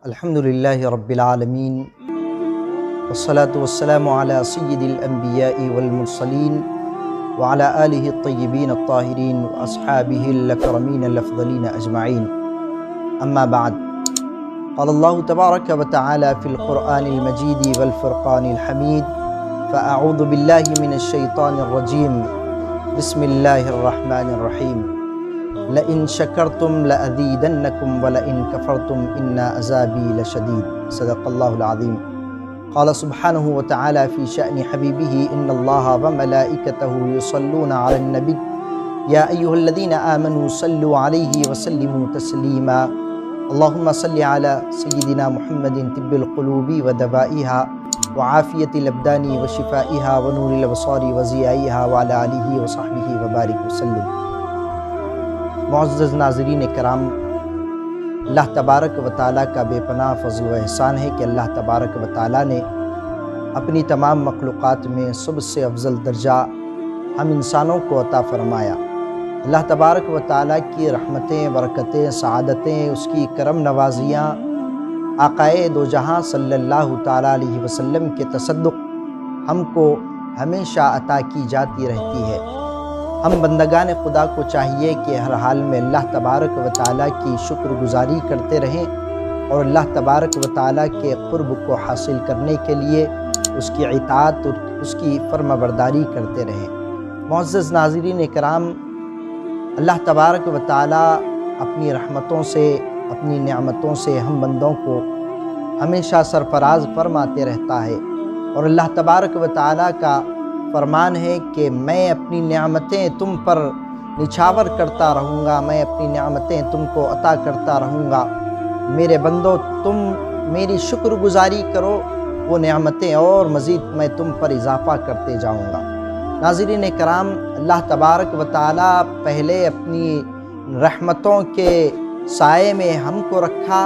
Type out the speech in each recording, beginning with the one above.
الحمدللہ رب العالمین والصلاة والسلام علی سید الانبیاء والمرسلین وعلی آلہ الطیبین الطاہرین واصحابہ الاکرمین الافضلین اجمعین اما بعد قال اللہ تبارک وتعالی فی القرآن المجید والفرقان الحمید فاعوذ باللہ من الشیطان الرجیم بسم اللہ الرحمن الرحیم لئن شکرتم لأزیدنکم ولئن کفرتم ان عذابی لشدید صدق اللہ العظیم قال سبحانہ وتعالی فی شأن حبیبہ ان اللہ وملائکتہ یصلون علی النبی یا ایہا الذین آمنوا صلوا علیہ وسلموا تسلیما اللہم صل علی سیدنا محمد طب القلوب ودوائها وعافیت الابدان وشفائها ونور الابصار وضیائها وعلی آلہ وصحبہ وبارک وسلم۔ معزز ناظرین کرام، اللہ تبارک و تعالیٰ کا بے پناہ فضل و احسان ہے کہ اللہ تبارک و تعالیٰ نے اپنی تمام مخلوقات میں سب سے افضل درجہ ہم انسانوں کو عطا فرمایا۔ اللہ تبارک و تعالیٰ کی رحمتیں، برکتیں، سعادتیں، اس کی کرم نوازیاں آقائے دو جہاں صلی اللہ تعالیٰ علیہ وسلم کے تصدق ہم کو ہمیشہ عطا کی جاتی رہتی ہے۔ ہم بندگان خدا کو چاہیے کہ ہر حال میں اللہ تبارک و تعالیٰ کی شکر گزاری کرتے رہیں اور اللہ تبارک و تعالیٰ کے قرب کو حاصل کرنے کے لیے اس کی اطاعت اور اس کی فرما برداری کرتے رہیں۔ معزز ناظرین کرام، اللہ تبارک و تعالیٰ اپنی رحمتوں سے، اپنی نعمتوں سے ہم بندوں کو ہمیشہ سرفراز فرماتے رہتا ہے، اور اللہ تبارک و تعالیٰ کا فرمان ہے کہ میں اپنی نعمتیں تم پر نچھاور کرتا رہوں گا، میں اپنی نعمتیں تم کو عطا کرتا رہوں گا، میرے بندو تم میری شکر گزاری کرو، وہ نعمتیں اور مزید میں تم پر اضافہ کرتے جاؤں گا۔ ناظرین کرام، اللہ تبارک و تعالیٰ پہلے اپنی رحمتوں کے سائے میں ہم کو رکھا،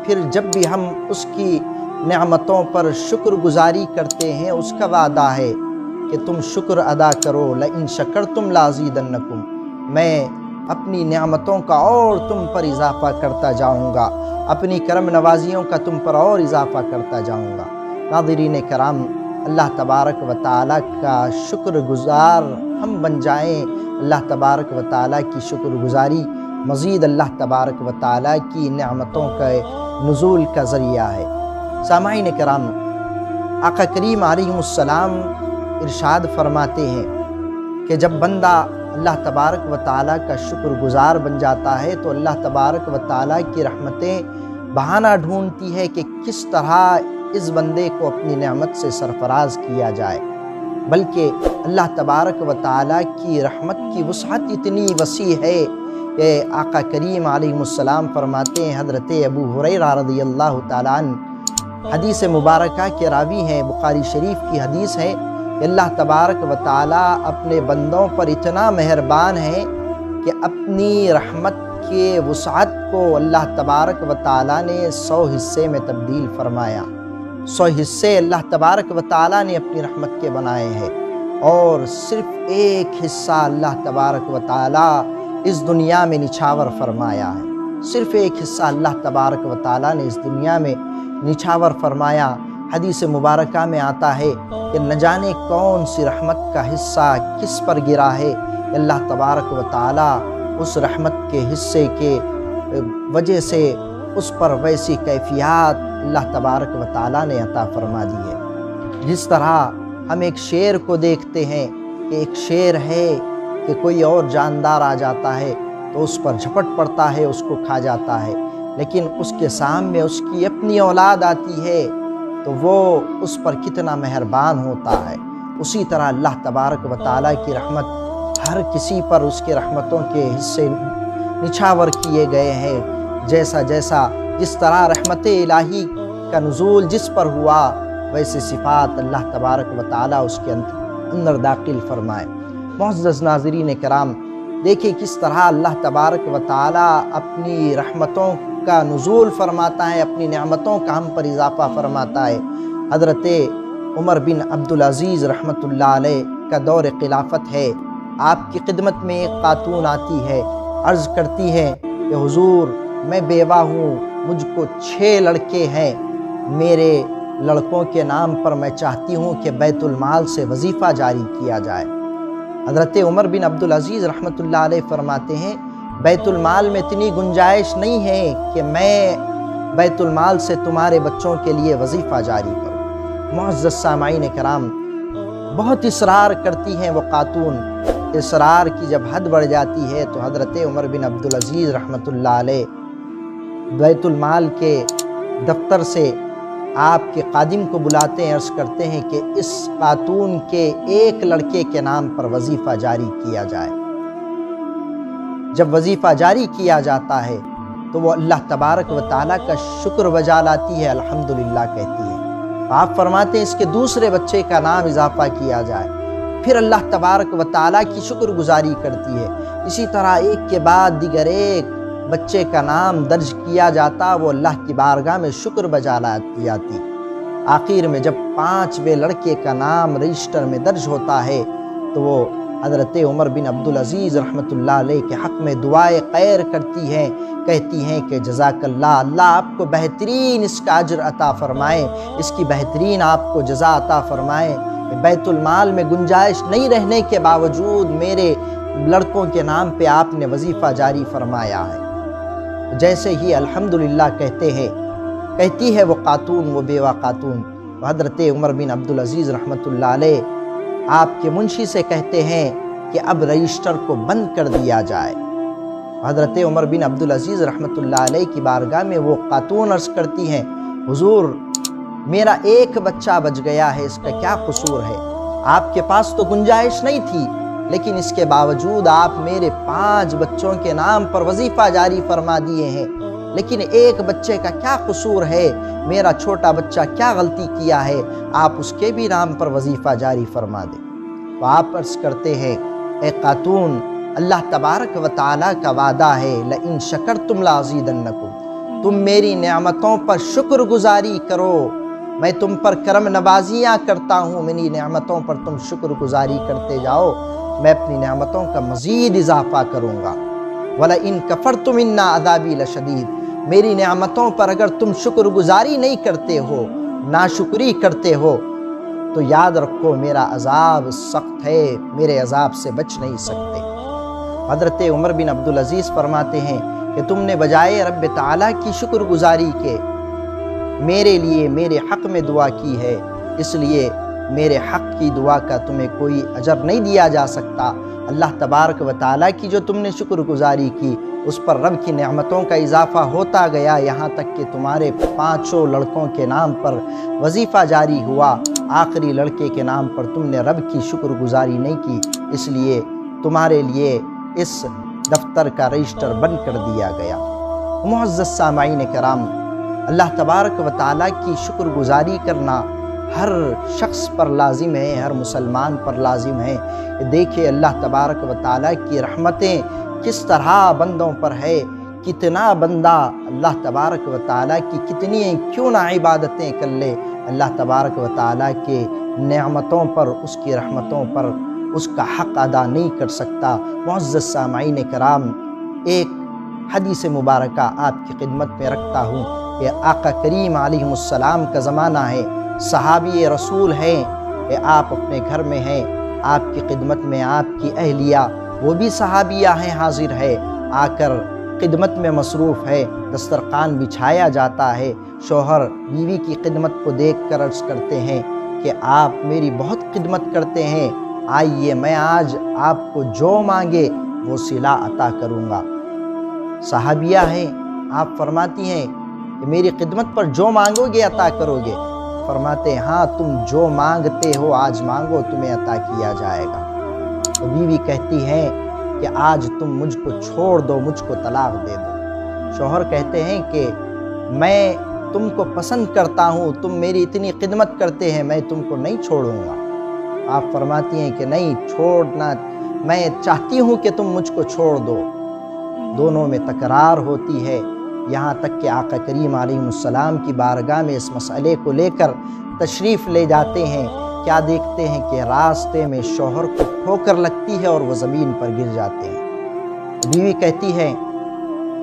پھر جب بھی ہم اس کی نعمتوں پر شکر گزاری کرتے ہیں اس کا وعدہ ہے کہ تم شکر ادا کرو، لئن شکرتم لازیدنکم، میں اپنی نعمتوں کا اور تم پر اضافہ کرتا جاؤں گا، اپنی کرم نوازیوں کا تم پر اور اضافہ کرتا جاؤں گا۔ ناظرین کرام، اللہ تبارک و تعالیٰ کا شکر گزار ہم بن جائیں۔ اللہ تبارک و تعالیٰ کی شکر گزاری مزید اللہ تبارک و تعالیٰ کی نعمتوں کا نزول کا ذریعہ ہے۔ سامعین کرام، آقا کریم علیہ السلام ارشاد فرماتے ہیں کہ جب بندہ اللہ تبارک و تعالیٰ کا شکر گزار بن جاتا ہے تو اللہ تبارک و تعالیٰ کی رحمتیں بہانہ ڈھونڈتی ہے کہ کس طرح اس بندے کو اپنی نعمت سے سرفراز کیا جائے، بلکہ اللہ تبارک و تعالیٰ کی رحمت کی وسعت اتنی وسیع ہے کہ آقا کریم علیہ السلام فرماتے ہیں، حضرت ابو ہریرہ رضی اللہ تعالیٰ عنہ حدیث مبارکہ کے راوی ہیں، بخاری شریف کی حدیث ہے کہ اللہ تبارک و تعالیٰ اپنے بندوں پر اتنا مہربان ہے کہ اپنی رحمت کے وسعت کو اللہ تبارک و تعالیٰ نے 100 حصے میں تبدیل فرمایا۔ 100 حصے اللہ تبارک و تعالیٰ نے اپنی رحمت کے بنائے ہیں، اور صرف ایک حصہ اللہ تبارک و تعالیٰ اس دنیا میں نچھاور فرمایا ہے۔ صرف ایک حصہ اللہ تبارک و تعالیٰ نے اس دنیا میں نچھاور فرمایا۔ حدیث مبارکہ میں آتا ہے کہ نہ جانے کون سی رحمت کا حصہ کس پر گرا ہے، اللہ تبارک و تعالیٰ اس رحمت کے حصے کے وجہ سے اس پر ویسی کیفیات اللہ تبارک و تعالیٰ نے عطا فرما دی ہے۔ جس طرح ہم ایک شیر کو دیکھتے ہیں کہ ایک شیر ہے کہ کوئی اور جاندار آ جاتا ہے تو اس پر جھپٹ پڑتا ہے، اس کو کھا جاتا ہے، لیکن اس کے سامنے اس کی اپنی اولاد آتی ہے تو وہ اس پر کتنا مہربان ہوتا ہے۔ اسی طرح اللہ تبارک و تعالیٰ کی رحمت ہر کسی پر اس کے رحمتوں کے حصے نچھاور کیے گئے ہیں۔ جس طرح رحمت الہی کا نزول جس پر ہوا، ویسے صفات اللہ تبارک و تعالیٰ اس کے اندر داخل فرمائے۔ معزز ناظرین کرام، دیکھیں کس طرح اللہ تبارک و تعالیٰ اپنی رحمتوں کا نزول فرماتا ہے، اپنی نعمتوں کا ہم پر اضافہ فرماتا ہے۔ حضرت عمر بن عبدالعزیز رحمۃ اللہ علیہ کا دور خلافت ہے۔ آپ کی خدمت میں ایک خاتون آتی ہے، عرض کرتی ہے کہ حضور میں بیوہ ہوں، مجھ کو 6 لڑکے ہیں، میرے لڑکوں کے نام پر میں چاہتی ہوں کہ بیت المال سے وظیفہ جاری کیا جائے۔ حضرت عمر بن عبدالعزیز رحمۃ اللہ علیہ فرماتے ہیں بیت المال میں اتنی گنجائش نہیں ہے کہ میں بیت المال سے تمہارے بچوں کے لیے وظیفہ جاری کروں۔ معزز سامعین کرام، بہت اصرار کرتی ہیں وہ خاتون، اصرار کی جب حد بڑھ جاتی ہے تو حضرت عمر بن عبدالعزیز رحمۃ اللہ علیہ بیت المال کے دفتر سے آپ کے خادم کو بلاتے ہیں، عرض کرتے ہیں کہ اس خاتون کے ایک لڑکے کے نام پر وظیفہ جاری کیا جائے۔ جب وظیفہ جاری کیا جاتا ہے تو وہ اللہ تبارک و تعالیٰ کا شکر بجا لاتی ہے، الحمدللہ کہتی ہے۔ آپ فرماتے ہیں اس کے دوسرے بچے کا نام اضافہ کیا جائے، پھر اللہ تبارک و تعالیٰ کی شکر گزاری کرتی ہے۔ اسی طرح ایک کے بعد دیگر ایک بچے کا نام درج کیا جاتا، وہ اللہ کی بارگاہ میں شکر بجا لاتی جاتی۔ آخر میں جب 5ویں لڑکے کا نام رجسٹر میں درج ہوتا ہے تو وہ حضرت عمر بن عبدالعزیز رحمۃ اللہ علیہ کے حق میں دعائے خیر کرتی ہیں، کہتی ہیں کہ جزاک اللہ، اللہ آپ کو بہترین اس کا اجر عطا فرمائے، اس کی بہترین آپ کو جزا عطا فرمائے۔ بیت المال میں گنجائش نہیں رہنے کے باوجود میرے لڑکوں کے نام پہ آپ نے وظیفہ جاری فرمایا ہے۔ جیسے ہی الحمدللہ کہتی ہے وہ خاتون، وہ بیوہ خاتون، حضرت عمر بن عبدالعزیز رحمۃ اللہ علیہ آپ کے منشی سے کہتے ہیں کہ اب رجسٹر کو بند کر دیا جائے۔ حضرت عمر بن عبدالعزیز رحمۃ اللہ علیہ کی بارگاہ میں وہ خاتون عرض کرتی ہیں، حضور میرا ایک بچہ بچ گیا ہے، اس کا کیا قصور ہے؟ آپ کے پاس تو گنجائش نہیں تھی، لیکن اس کے باوجود آپ میرے 5 بچوں کے نام پر وظیفہ جاری فرما دیے ہیں، لیکن ایک بچے کا کیا قصور ہے؟ میرا چھوٹا بچہ کیا غلطی کیا ہے؟ آپ اس کے بھی نام پر وظیفہ جاری فرما دیں۔ تو آپ عرض کرتے ہیں، اے خاتون، اللہ تبارک و تعالیٰ کا وعدہ ہے لَإِن شَكَرْتُمْ لَأَزِيدَنَّكُمْ، تم میری نعمتوں پر شکر گزاری کرو، میں تم پر کرم نوازیاں کرتا ہوں، میری نعمتوں پر تم شکر گزاری کرتے جاؤ، میں اپنی نعمتوں کا مزید اضافہ کروں گا۔ وَلَئِن كَفَرْتُمْ إِنَّ عَذَابِي لَشَدِيدٌ، میری نعمتوں پر اگر تم شکر گزاری نہیں کرتے ہو، ناشکری کرتے ہو، تو یاد رکھو میرا عذاب سخت ہے، میرے عذاب سے بچ نہیں سکتے۔ حضرت عمر بن عبدالعزیز فرماتے ہیں کہ تم نے بجائے رب تعالیٰ کی شکر گزاری کے میرے لیے میرے حق میں دعا کی ہے، اس لیے میرے حق کی دعا کا تمہیں کوئی اجر نہیں دیا جا سکتا۔ اللہ تبارک و تعالیٰ کی جو تم نے شکر گزاری کی، اس پر رب کی نعمتوں کا اضافہ ہوتا گیا، یہاں تک کہ تمہارے 5 لڑکوں کے نام پر وظیفہ جاری ہوا، آخری لڑکے کے نام پر تم نے رب کی شکر گزاری نہیں کی، اس لیے تمہارے لیے اس دفتر کا رجسٹر بند کر دیا گیا۔ معزز سامعین کرام، اللہ تبارک و تعالیٰ کی شکر گزاری کرنا ہر شخص پر لازم ہے، ہر مسلمان پر لازم ہے۔ دیکھیں اللہ تبارک و تعالیٰ کی رحمتیں کس طرح بندوں پر ہے، کتنا بندہ اللہ تبارک و تعالیٰ کی کتنی کیوں نہ عبادتیں کر لے، اللہ تبارک و تعالیٰ کے نعمتوں پر، اس کی رحمتوں پر اس کا حق ادا نہیں کر سکتا۔ معزز سامعین کرام، ایک حدیث مبارکہ آپ کی خدمت میں رکھتا ہوں کہ آقا کریم علیہ السلام کا زمانہ ہے، صحابی رسول ہیں، کہ آپ اپنے گھر میں ہیں، آپ کی خدمت میں آپ کی اہلیہ وہ بھی صحابیہ ہیں، حاضر ہے، آ کر خدمت میں مصروف ہے، دسترخوان بچھایا جاتا ہے، شوہر بیوی کی خدمت کو دیکھ کر عرض کرتے ہیں کہ آپ میری بہت خدمت کرتے ہیں، آئیے میں آج آپ کو جو مانگے وہ صلہ عطا کروں گا۔ صحابیہ ہیں، آپ فرماتی ہیں کہ میری خدمت پر جو مانگو گے عطا کرو گے؟ فرماتے ہیں ہاں، تم جو مانگتے ہو آج مانگو، تمہیں عطا کیا جائے گا۔ تو بیوی کہتی ہیں کہ آج تم مجھ کو چھوڑ دو، مجھ کو طلاق دے دو۔ شوہر کہتے ہیں کہ میں تم کو پسند کرتا ہوں، تم میری اتنی خدمت کرتے ہیں، میں تم کو نہیں چھوڑوں گا۔ آپ فرماتی ہیں کہ نہیں چھوڑنا، میں چاہتی ہوں کہ تم مجھ کو چھوڑ دو۔ دونوں میں تکرار ہوتی ہے، یہاں تک کہ آقا کریم علیہ السلام کی بارگاہ میں اس مسئلے کو لے کر تشریف لے جاتے ہیں، کیا دیکھتے ہیں کہ راستے میں شوہر کو ٹھوکر لگتی ہے اور وہ زمین پر گر جاتے ہیں۔ بیوی کہتی ہے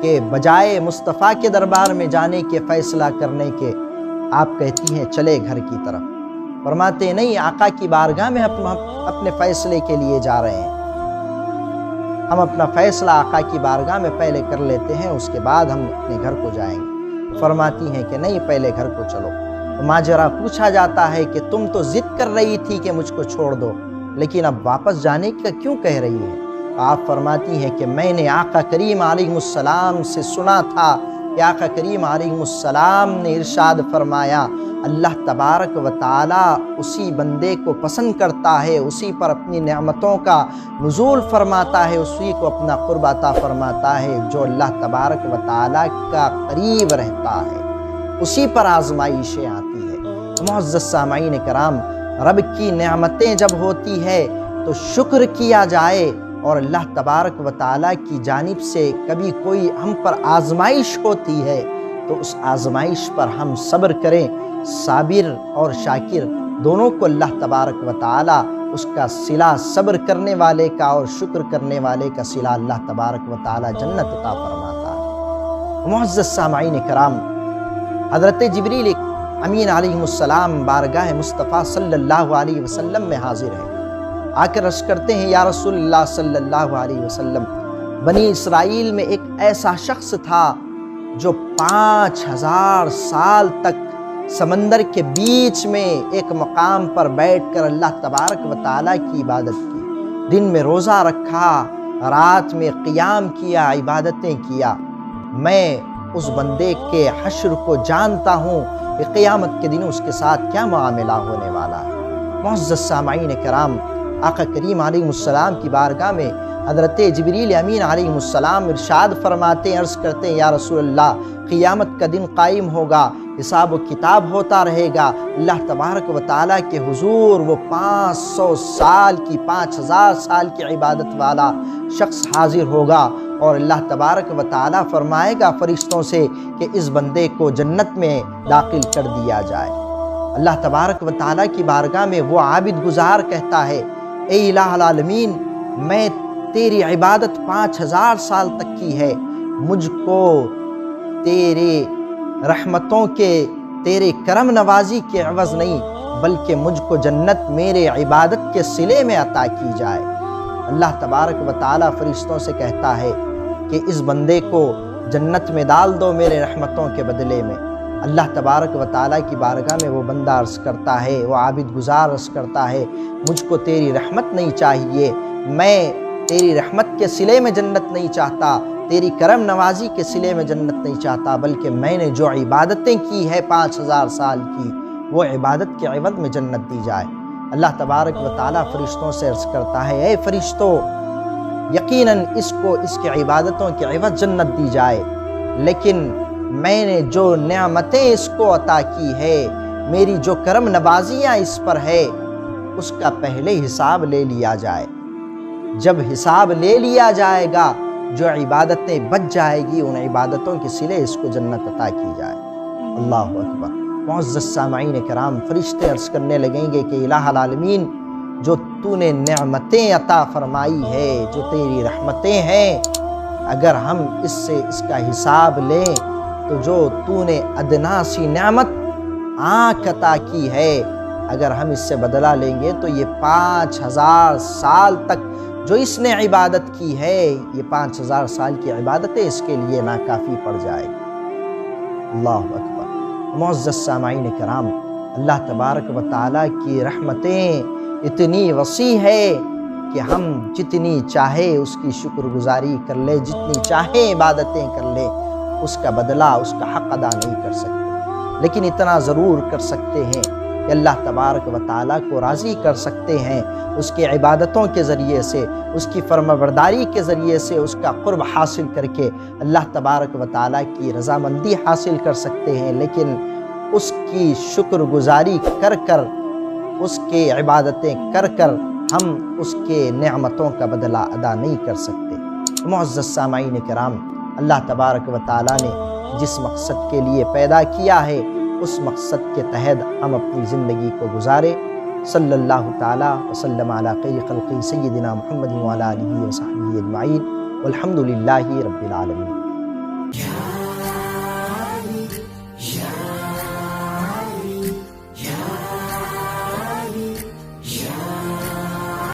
کہ بجائے مصطفیٰ کے دربار میں جانے کے فیصلہ کرنے کے آپ کہتی ہیں چلے گھر کی طرف۔ فرماتے ہیں نہیں، آقا کی بارگاہ میں ہم اپنے فیصلے کے لیے جا رہے ہیں، ہم اپنا فیصلہ آقا کی بارگاہ میں پہلے کر لیتے ہیں، اس کے بعد ہم اپنے گھر کو جائیں گے۔ فرماتی ہیں کہ نہیں، پہلے گھر کو چلو۔ ماجرا پوچھا جاتا ہے کہ تم تو ضد کر رہی تھی کہ مجھ کو چھوڑ دو، لیکن اب واپس جانے کا کیوں کہہ رہی ہے؟ آپ فرماتی ہیں کہ میں نے آقا کریم علیہ السلام سے سنا تھا کہ آقا کریم علیہ السلام نے ارشاد فرمایا، اللہ تبارک و تعالی اسی بندے کو پسند کرتا ہے، اسی پر اپنی نعمتوں کا نزول فرماتا ہے، اسی کو اپنا قرب عطا فرماتا ہے جو اللہ تبارک و تعالی کا قریب رہتا ہے، اسی پر آزمائشیں آتی ہے۔ معزز سامعین کرام، رب کی نعمتیں جب ہوتی ہے تو شکر کیا جائے، اور اللہ تبارک و تعالیٰ کی جانب سے کبھی کوئی ہم پر آزمائش ہوتی ہے تو اس آزمائش پر ہم صبر کریں۔ صابر اور شاکر دونوں کو اللہ تبارک و تعالیٰ اس کا صلہ صبر کرنے والے کا اور شکر کرنے والے کا صلہ اللہ تبارک و تعالیٰ جنت عطا فرماتا ہے۔ معزز سامعین کرام، حضرت جبریل امین علیہ السلام بارگاہ مصطفیٰ صلی اللہ علیہ وسلم میں حاضر ہیں، آ کر عرض کرتے ہیں یا رسول اللہ صلی اللہ علیہ وسلم، بنی اسرائیل میں ایک ایسا شخص تھا جو 5000 سال تک سمندر کے بیچ میں ایک مقام پر بیٹھ کر اللہ تبارک و تعالیٰ کی عبادت کی، دن میں روزہ رکھا، رات میں قیام کیا، عبادتیں کیا۔ میں اس بندے کے حشر کو جانتا ہوں کہ قیامت کے دن اس کے ساتھ کیا معاملہ ہونے والا ہے۔ معزز سامعین کرام، آقا کریم علیہ السلام کی بارگاہ میں حضرت جبریل امین علیہ السلام ارشاد فرماتے ہیں، عرض کرتے ہیں یا رسول اللہ، قیامت کا دن قائم ہوگا، حساب و کتاب ہوتا رہے گا، اللہ تبارک و تعالیٰ کے حضور وہ 500 سال کی 5000 سال کی عبادت والا شخص حاضر ہوگا، اور اللہ تبارک و تعالیٰ فرمائے گا فرشتوں سے کہ اس بندے کو جنت میں داخل کر دیا جائے۔ اللہ تبارک و تعالیٰ کی بارگاہ میں وہ عابد گزار کہتا ہے، اے الہ العالمین، میں تیری عبادت 5000 سال تک کی ہے، مجھ کو تیرے رحمتوں کے، تیرے کرم نوازی کے عوض نہیں بلکہ مجھ کو جنت میرے عبادت کے صلے میں عطا کی جائے۔ اللہ تبارک و تعالیٰ فرشتوں سے کہتا ہے کہ اس بندے کو جنت میں ڈال دو میرے رحمتوں کے بدلے میں۔ اللہ تبارک و تعالیٰ کی بارگاہ میں وہ بندہ عرض کرتا ہے، وہ عابد گزار عرض کرتا ہے، مجھ کو تیری رحمت نہیں چاہیے، میں تیری رحمت کے صلے میں جنت نہیں چاہتا، تیری کرم نوازی کے صلے میں جنت نہیں چاہتا، بلکہ میں نے جو عبادتیں کی ہے 5000 سال کی، وہ عبادت کے عوض میں جنت دی جائے۔ اللہ تبارک و تعالیٰ فرشتوں سے عرض کرتا ہے، اے فرشتوں، یقیناً اس کو اس کے عبادتوں کے عوض جنت دی جائے، لیکن میں نے جو نعمتیں اس کو عطا کی ہے، میری جو کرم نوازیاں اس پر ہے، اس کا پہلے حساب لے لیا جائے۔ جب حساب لے لیا جائے گا، جو عبادتیں بچ جائے گی، ان عبادتوں کے صلے اس کو جنت عطا کی جائے۔ اللہ اکبر۔ معزز سامعین کرام، فرشتے عرض کرنے لگیں گے کہ الہ العالمین، جو تو نے نعمتیں عطا فرمائی ہے، جو تیری رحمتیں ہیں، اگر ہم اس سے اس کا حساب لیں تو جو تو نے ادنا سی نعمت آنکھ عطا کی ہے، اگر ہم اس سے بدلہ لیں گے تو یہ 5000 سال تک جو اس نے عبادت کی ہے، یہ 5000 سال کی عبادتیں اس کے لیے ناکافی پڑ جائے گی۔ اللہ اکبر۔ معزز سامعین کرام، اللہ تبارک و تعالیٰ کی رحمتیں اتنی وسیع ہے کہ ہم جتنی چاہے اس کی شکر گزاری کر لے، جتنی چاہے عبادتیں کر لے، اس کا بدلہ، اس کا حق ادا نہیں کر سکتے، لیکن اتنا ضرور کر سکتے ہیں کہ اللہ تبارک و تعالیٰ کو راضی کر سکتے ہیں، اس کی عبادتوں کے ذریعے سے، اس کی فرمانبرداری کے ذریعے سے، اس کا قرب حاصل کر کے اللہ تبارک و تعالیٰ کی رضامندی حاصل کر سکتے ہیں، لیکن اس کی شکر گزاری کر کر، اس کی عبادتیں کر کر ہم اس کے نعمتوں کا بدلہ ادا نہیں کر سکتے۔ معزز سامعین کرام، اللہ تبارک و تعالیٰ نے جس مقصد کے لیے پیدا کیا ہے، اس مقصد کے تحت ہم اپنی زندگی کو گزارے۔ صلی اللہ تعالیٰ وسلم علی خیر خلقہ سیدنا محمد وعلی آلہ وصحبہ اجمعین، والحمد للہ رب العالمین۔